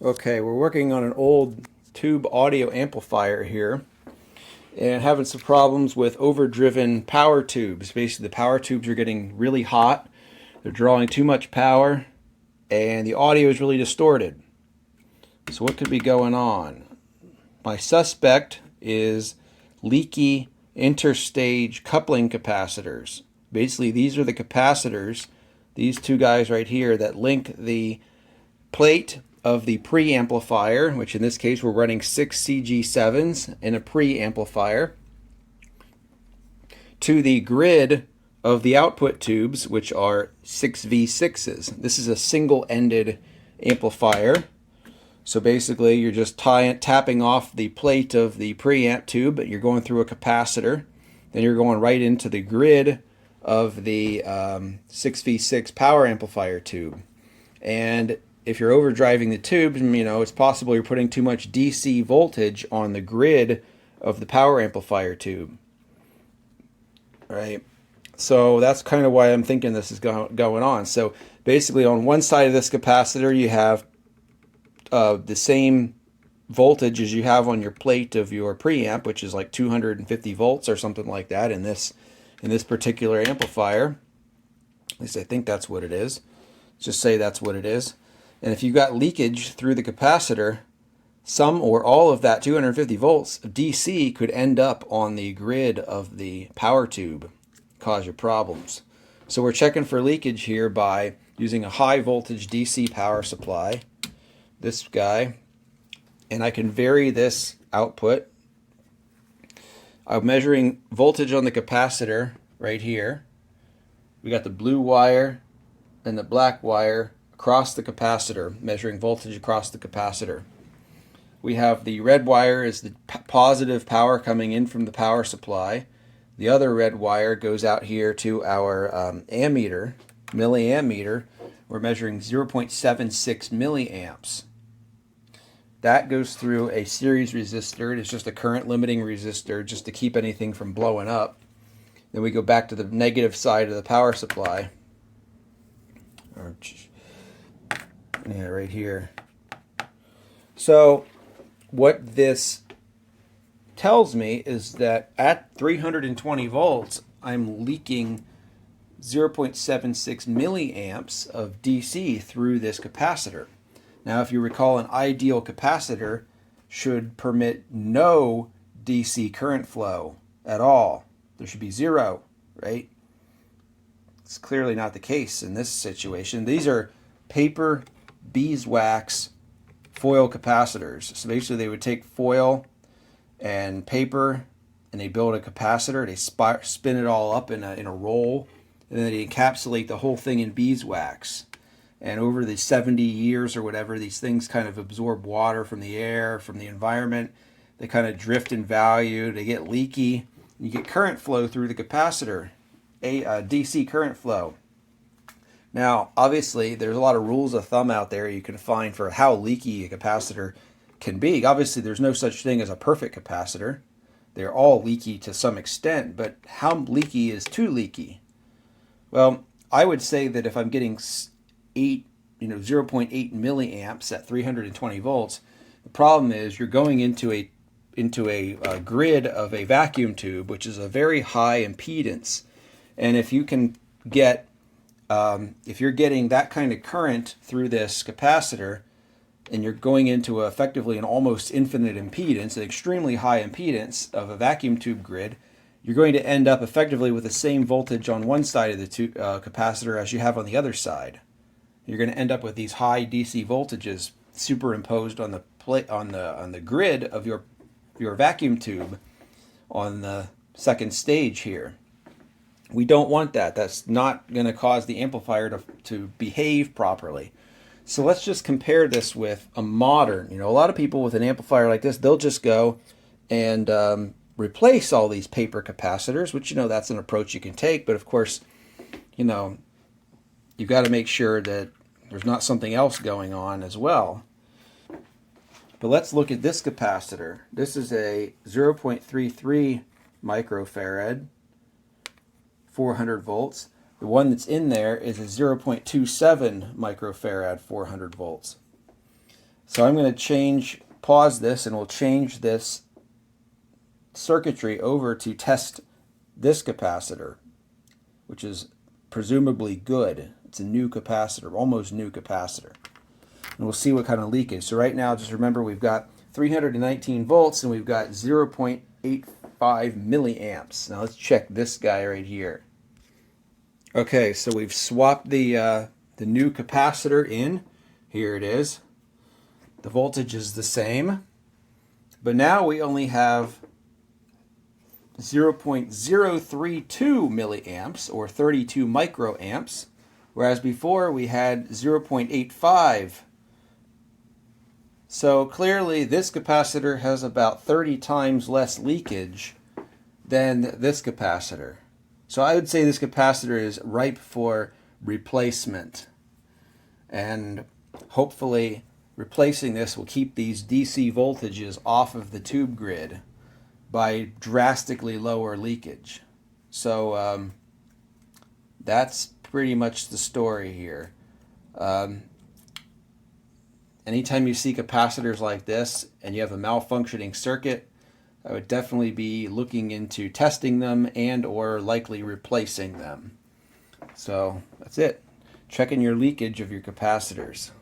Okay, we're working on an old tube audio amplifier here and having some problems with overdriven power tubes. Basically, the power tubes are getting really hot, they're drawing too much power, and the audio is really distorted. So what could be going on? My suspect is leaky interstage coupling capacitors. Basically, these are the capacitors, these two guys right here, that link the plate of the preamplifier, which in this case we're running 6 CG7s in a preamplifier, to the grid of the output tubes, which are 6V6s. This is a single-ended amplifier. So basically you're just tapping off the plate of the preamp tube, but you're going through a capacitor. Then you're going right into the grid of the 6V6 power amplifier tube. And if you're overdriving the tubes, it's possible you're putting too much DC voltage on the grid of the power amplifier tube. Right? So that's kind of why I'm thinking this is going on. So basically on one side of this capacitor you have the same voltage as you have on your plate of your preamp, which is like 250 volts or something like that in this particular amplifier. At least I think that's what it is. Just say that's what it is. And if you've got leakage through the capacitor, some or all of that 250 volts of DC could end up on the grid of the power tube, cause you problems. So we're checking for leakage here by using a high voltage DC power supply, this guy, and I can vary this output. I'm measuring voltage on the capacitor right here. We got the blue wire and the black wire across the capacitor, measuring voltage across the capacitor. We have the red wire is the positive power coming in from the power supply. The other red wire goes out here to our ammeter, milliamp meter. We're measuring 0.76 milliamps. That goes through a series resistor. It's just a current limiting resistor just to keep anything from blowing up. Then we go back to the negative side of the power supply. Yeah, right here. So what this tells me is that at 320 volts, I'm leaking 0.76 milliamps of DC through this capacitor. Now, if you recall, an ideal capacitor should permit no DC current flow at all. There should be zero, right? It's clearly not the case in this situation. These are paper beeswax foil capacitors. So basically they would take foil and paper and they build a capacitor. They spin it all up in a roll, and then they encapsulate the whole thing in beeswax. And over the 70 years or whatever, these things kind of absorb water from the air, from the environment. They kind of drift in value. They get leaky. You get current flow through the capacitor, DC current flow. Now, obviously, there's a lot of rules of thumb out there you can find for how leaky a capacitor can be. Obviously, there's no such thing as a perfect capacitor. They're all leaky to some extent, but how leaky is too leaky? Well, I would say that if I'm getting 0.8 milliamps at 320 volts, the problem is you're going into a grid of a vacuum tube, which is a very high impedance. And if you can get if you're getting that kind of current through this capacitor and you're going into effectively an almost infinite impedance, an extremely high impedance of a vacuum tube grid, you're going to end up effectively with the same voltage on one side of the capacitor as you have on the other side. You're going to end up with these high DC voltages superimposed on the grid of your vacuum tube on the second stage here. We don't want that. That's not going to cause the amplifier to behave properly. So let's just compare this with a modern, a lot of people with an amplifier like this, they'll just go and replace all these paper capacitors, which, that's an approach you can take. But of course, you've got to make sure that there's not something else going on as well. But let's look at this capacitor. This is a 0.33 microfarad, 400 volts. The one that's in there is a 0.27 microfarad, 400 volts. So I'm going to pause this, and we'll change this circuitry over to test this capacitor, which is presumably good. It's a new capacitor, almost new capacitor. And we'll see what kind of leakage. So right now, just remember, we've got 319 volts and we've got 0.85 milliamps. Now let's check this guy right here. Okay, so we've swapped the new capacitor in. Here it is. The voltage is the same, but now we only have 0.032 milliamps, or 32 microamps, whereas before we had 0.85. So clearly this capacitor has about 30 times less leakage than this capacitor. So I would say this capacitor is ripe for replacement. And hopefully replacing this will keep these DC voltages off of the tube grid by drastically lower leakage. So that's pretty much the story here. Anytime you see capacitors like this and you have a malfunctioning circuit, I would definitely be looking into testing them and or likely replacing them. So that's it. Checking your leakage of your capacitors.